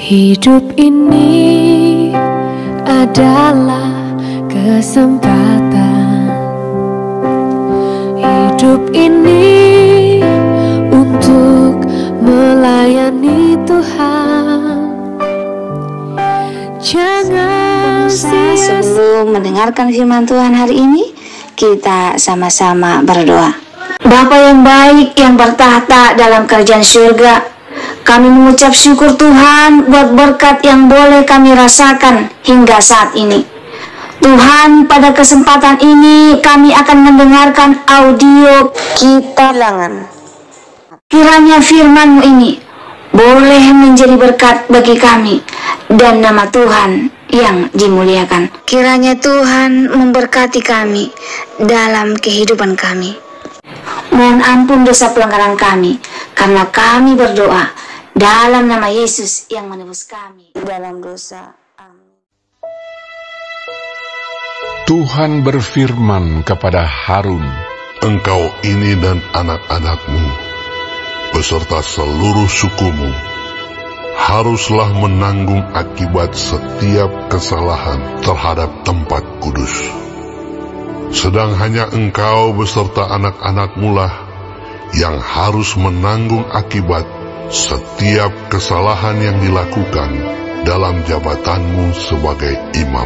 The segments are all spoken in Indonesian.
Hidup ini adalah kesempatan. Hidup ini untuk melayani Tuhan. Jangan sia-sia. Sebelum mendengarkan firman Tuhan hari ini, kita sama-sama berdoa. Bapa yang baik yang bertahta dalam kerajaan surga, kami mengucap syukur Tuhan buat berkat yang boleh kami rasakan hingga saat ini. Tuhan, pada kesempatan ini kami akan mendengarkan audio kita bilangan. Kiranya firman-Mu ini boleh menjadi berkat bagi kami dan nama Tuhan yang dimuliakan. Kiranya Tuhan memberkati kami dalam kehidupan kami. Mohon ampun dosa pelanggaran kami, karena kami berdoa dalam nama Yesus yang menebus kami dalam dosa. Amin. Tuhan berfirman kepada Harun, "Engkau ini dan anak-anakmu, beserta seluruh sukumu, haruslah menanggung akibat setiap kesalahan terhadap tempat kudus. Sedang hanya engkau beserta anak-anakmu lah yang harus menanggung akibat setiap kesalahan yang dilakukan dalam jabatanmu sebagai imam.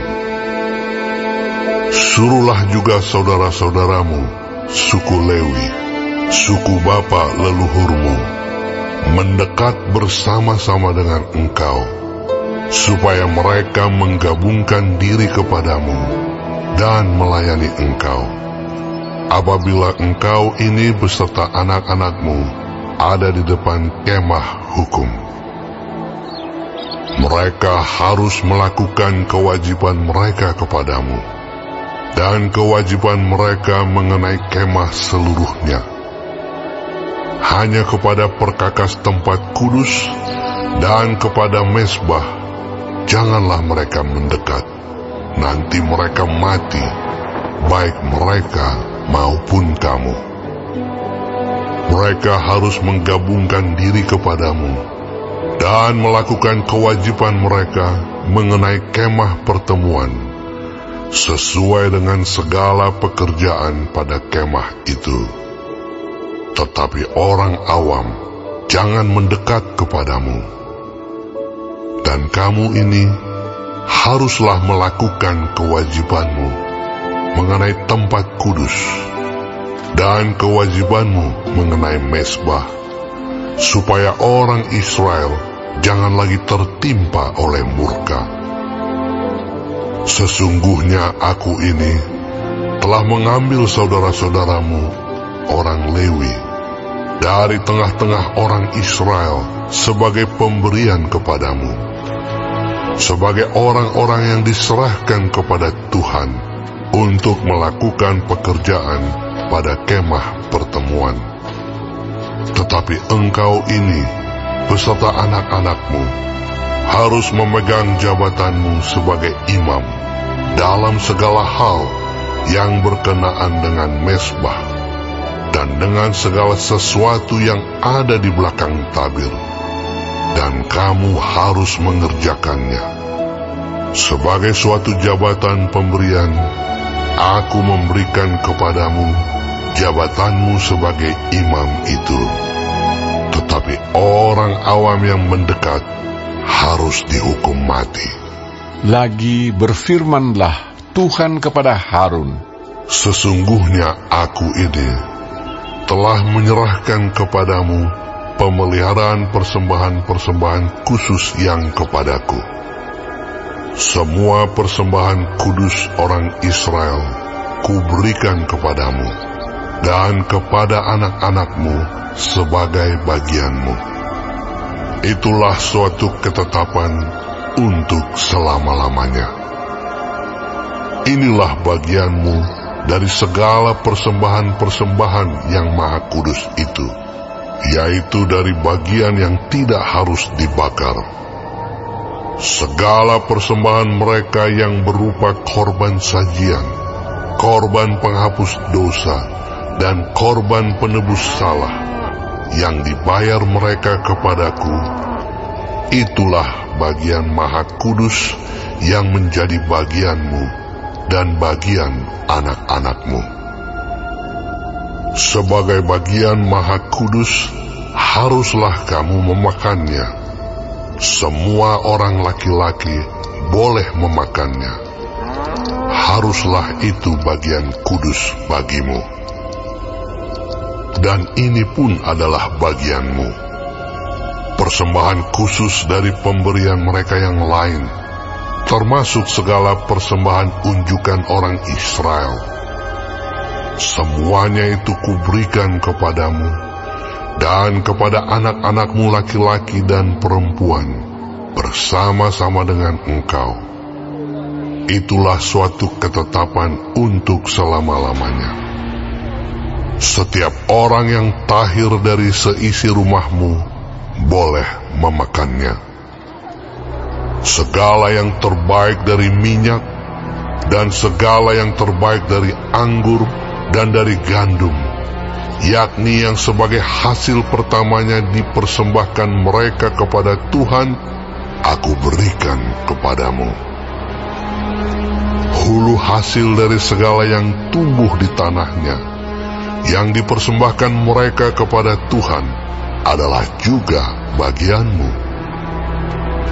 Suruhlah juga saudara-saudaramu, suku Lewi, suku bapa leluhurmu, mendekat bersama-sama dengan engkau, supaya mereka menggabungkan diri kepadamu dan melayani engkau. Apabila engkau ini beserta anak-anakmu ada di depan kemah hukum, mereka harus melakukan kewajiban mereka kepadamu dan kewajiban mereka mengenai kemah seluruhnya. Hanya kepada perkakas tempat kudus dan kepada mezbah janganlah mereka mendekat, nanti mereka mati, baik mereka maupun kamu. Mereka harus menggabungkan diri kepadamu dan melakukan kewajiban mereka mengenai kemah pertemuan, sesuai dengan segala pekerjaan pada kemah itu. Tetapi orang awam jangan mendekat kepadamu. Dan kamu ini haruslah melakukan kewajibanmu mengenai tempat kudus dan kewajibanmu mengenai mezbah, supaya orang Israel jangan lagi tertimpa oleh murka. Sesungguhnya aku ini telah mengambil saudara-saudaramu, orang Lewi, dari tengah-tengah orang Israel sebagai pemberian kepadamu, sebagai orang-orang yang diserahkan kepada Tuhan untuk melakukan pekerjaan pada kemah pertemuan. Tetapi engkau ini beserta anak-anakmu harus memegang jabatanmu sebagai imam dalam segala hal yang berkenaan dengan mezbah dan dengan segala sesuatu yang ada di belakang tabir, dan kamu harus mengerjakannya. Sebagai suatu jabatan pemberian, aku memberikan kepadamu jabatanmu sebagai imam itu. Tetapi orang awam yang mendekat harus dihukum mati." lagi berfirmanlah Tuhan kepada Harun, "Sesungguhnya aku ini telah menyerahkan kepadamu pemeliharaan persembahan-persembahan khusus yang kepadaku. Semua persembahan kudus orang Israel kuberikan kepadamu dan kepada anak-anakmu sebagai bagianmu. Itulah suatu ketetapan untuk selama-lamanya. Inilah bagianmu dari segala persembahan-persembahan yang maha kudus itu, yaitu dari bagian yang tidak harus dibakar. Segala persembahan mereka yang berupa korban sajian, korban penghapus dosa, dan korban penebus salah, yang dibayar mereka kepadaku, itulah bagian Maha Kudus yang menjadi bagianmu dan bagian anak-anakmu. Sebagai bagian Maha Kudus, haruslah kamu memakannya. Semua orang laki-laki boleh memakannya. Haruslah itu bagian kudus bagimu. Dan ini pun adalah bagianmu. Persembahan khusus dari pemberian mereka yang lain, termasuk segala persembahan unjukan orang Israel. Semuanya itu kuberikan kepadamu dan kepada anak-anakmu laki-laki dan perempuan bersama-sama dengan engkau. Itulah suatu ketetapan untuk selama-lamanya. Setiap orang yang tahir dari seisi rumahmu boleh memakannya. Segala yang terbaik dari minyak dan segala yang terbaik dari anggur dan dari gandum, yakni yang sebagai hasil pertamanya dipersembahkan mereka kepada Tuhan, aku berikan kepadamu. Hulu hasil dari segala yang tumbuh di tanahnya, yang dipersembahkan mereka kepada Tuhan, adalah juga bagianmu.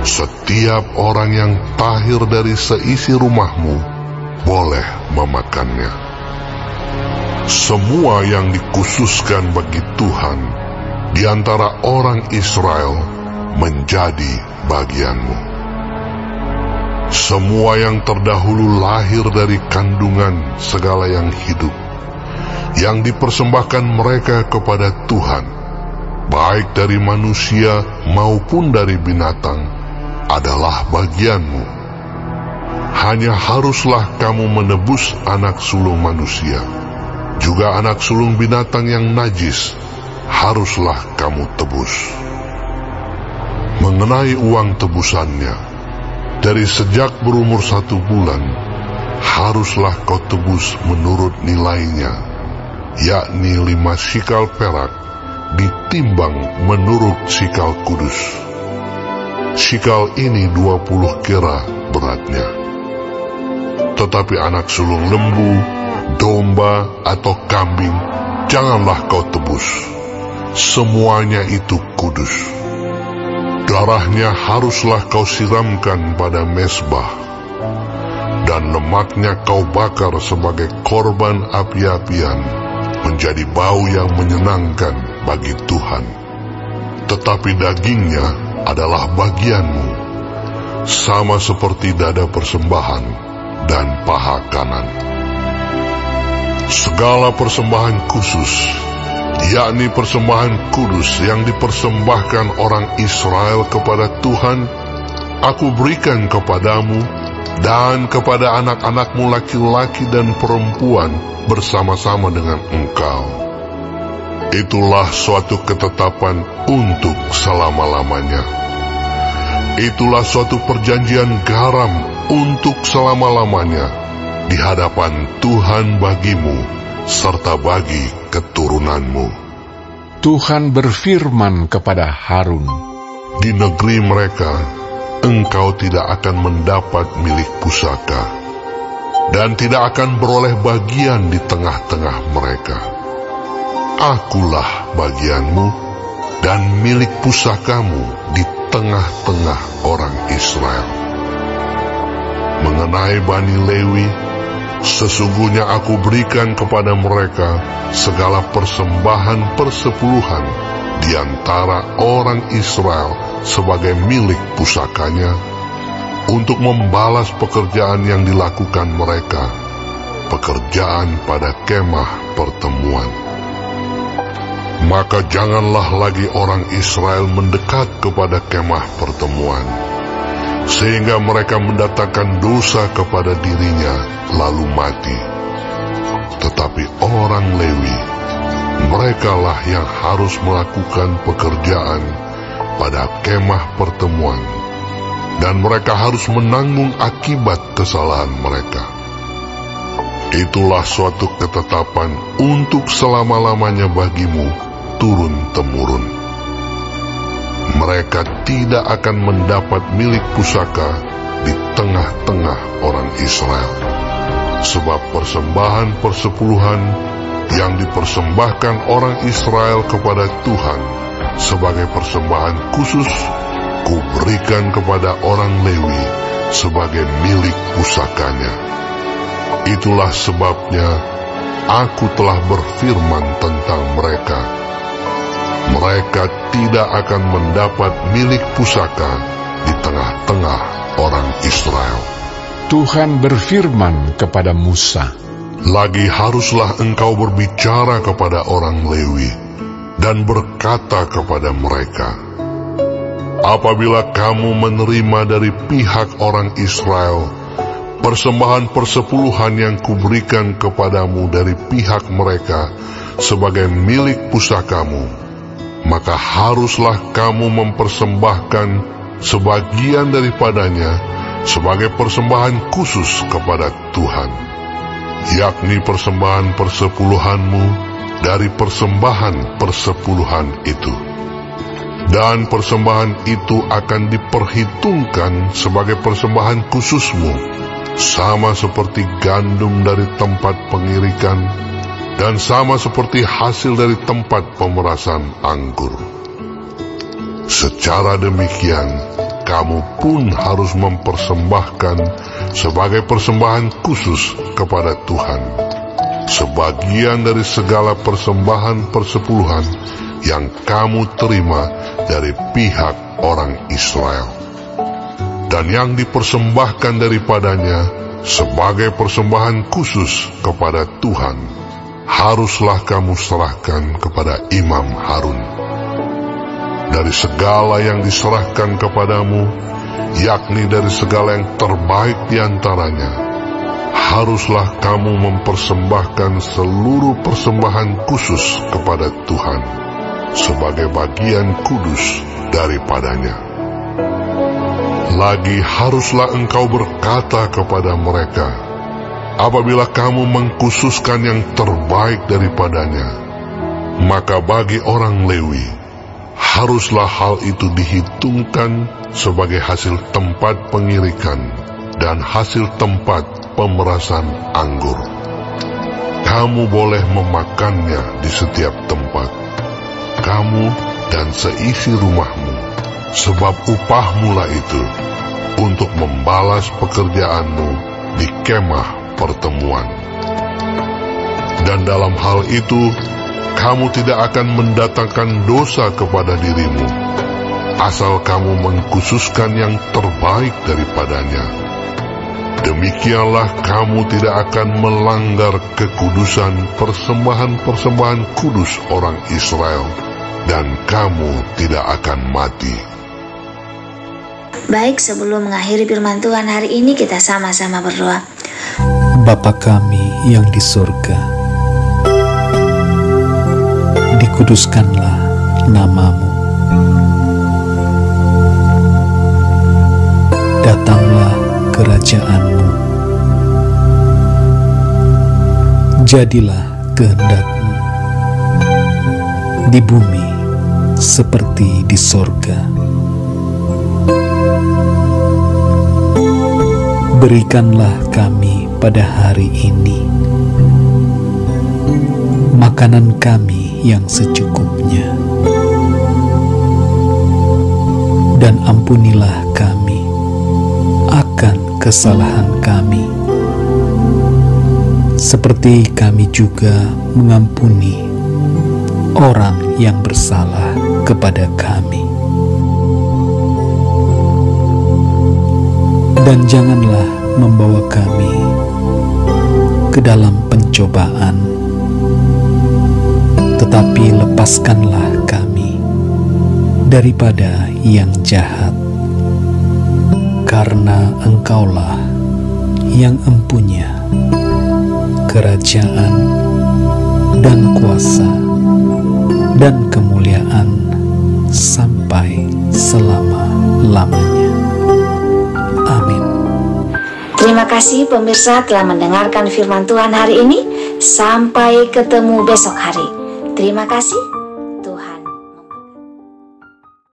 Setiap orang yang tahir dari seisi rumahmu boleh memakannya. Semua yang dikhususkan bagi Tuhan di antara orang Israel menjadi bagianmu. Semua yang terdahulu lahir dari kandungan segala yang hidup, yang dipersembahkan mereka kepada Tuhan, baik dari manusia maupun dari binatang, adalah bagianmu. Hanya haruslah kamu menebus anak sulung manusia, juga anak sulung binatang yang najis haruslah kamu tebus. Mengenai uang tebusannya, dari sejak berumur 1 bulan, haruslah kau tebus menurut nilainya, yakni 5 sikal perak, ditimbang menurut sikal kudus. Sikal ini 20 kera beratnya. Tetapi anak sulung lembu, domba, atau kambing, janganlah kau tebus. Semuanya itu kudus. Darahnya haruslah kau siramkan pada mezbah, dan lemaknya kau bakar sebagai korban api-apian, menjadi bau yang menyenangkan bagi Tuhan. Tetapi dagingnya adalah bagianmu, sama seperti dada persembahan dan paha kanan. Segala persembahan khusus, yakni persembahan kudus yang dipersembahkan orang Israel kepada Tuhan, aku berikan kepadamu dan kepada anak-anakmu laki-laki dan perempuan bersama-sama dengan engkau. Itulah suatu ketetapan untuk selama-lamanya. Itulah suatu perjanjian garam untuk selama-lamanya di hadapan Tuhan bagimu serta bagi keturunanmu. Tuhan berfirman kepada Harun, di negeri mereka engkau tidak akan mendapat milik pusaka, dan tidak akan beroleh bagian di tengah-tengah mereka. Akulah bagianmu dan milik pusakamu di tengah-tengah orang Israel. Mengenai Bani Lewi, sesungguhnya aku berikan kepada mereka segala persembahan persepuluhan di antara orang Israel sebagai milik pusakanya, untuk membalas pekerjaan yang dilakukan mereka, pekerjaan pada kemah pertemuan. Maka janganlah lagi orang Israel mendekat kepada kemah pertemuan, sehingga mereka mendatangkan dosa kepada dirinya lalu mati. Tetapi orang Lewi, merekalah yang harus melakukan pekerjaan pada kemah pertemuan, dan mereka harus menanggung akibat kesalahan mereka. Itulah suatu ketetapan untuk selama-lamanya bagimu turun-temurun. mereka tidak akan mendapat milik pusaka di tengah-tengah orang Israel. Sebab persembahan persepuluhan yang dipersembahkan orang Israel kepada Tuhan sebagai persembahan khusus, kuberikan kepada orang Lewi sebagai milik pusakanya. Itulah sebabnya aku telah berfirman tentang mereka. Mereka tidak akan mendapat milik pusaka di tengah-tengah orang Israel. Tuhan berfirman kepada Musa, Lagi haruslah engkau berbicara kepada orang Lewi dan berkata kepada mereka, apabila kamu menerima dari pihak orang Israel persembahan persepuluhan yang kuberikan kepadamu dari pihak mereka sebagai milik pusakamu, maka haruslah kamu mempersembahkan sebagian daripadanya sebagai persembahan khusus kepada Tuhan, yakni persembahan persepuluhanmu dari persembahan persepuluhan itu. Dan persembahan itu akan diperhitungkan sebagai persembahan khususmu, sama seperti gandum dari tempat pengirikan, dan sama seperti hasil dari tempat pemerasan anggur. Secara demikian, kamu pun harus mempersembahkan sebagai persembahan khusus kepada Tuhan sebagian dari segala persembahan persepuluhan yang kamu terima dari pihak orang Israel, dan yang dipersembahkan daripadanya sebagai persembahan khusus kepada Tuhan, haruslah kamu serahkan kepada Imam Harun. Dari segala yang diserahkan kepadamu, yakni dari segala yang terbaik di antaranya, haruslah kamu mempersembahkan seluruh persembahan khusus kepada Tuhan sebagai bagian kudus daripadanya. Lagi haruslah engkau berkata kepada mereka, apabila kamu mengkhususkan yang terbaik daripadanya, maka bagi orang Lewi, haruslah hal itu dihitungkan sebagai hasil tempat pengirikan dan hasil tempat pemerasan anggur. Kamu boleh memakannya di setiap tempat, kamu dan seisi rumahmu, sebab upahmu lah itu untuk membalas pekerjaanmu di kemah pertemuan. Dan dalam hal itu, kamu tidak akan mendatangkan dosa kepada dirimu, asal kamu mengkhususkan yang terbaik daripadanya. Demikianlah kamu tidak akan melanggar kekudusan persembahan-persembahan kudus orang Israel, dan kamu tidak akan mati. Baik, sebelum mengakhiri firman Tuhan hari ini, kita sama-sama berdoa. Bapa kami yang di surga, dikuduskanlah nama-Mu. Datanglah kerajaan-Mu. Jadilah kehendak-Mu di bumi seperti di sorga. Berikanlah kami pada hari ini makanan kami yang secukupnya, dan ampunilah kami akan kesalahan kami, seperti kami juga mengampuni orang yang bersalah kepada kami. Dan janganlah membawa kami ke dalam pencobaan, tetapi lepaskanlah kami daripada yang jahat, karena Engkaulah yang empunya kerajaan dan kuasa dan kemuliaan sampai selama-lamanya. Amin. Terima kasih pemirsa telah mendengarkan firman Tuhan hari ini. Sampai ketemu besok hari. Terima kasih.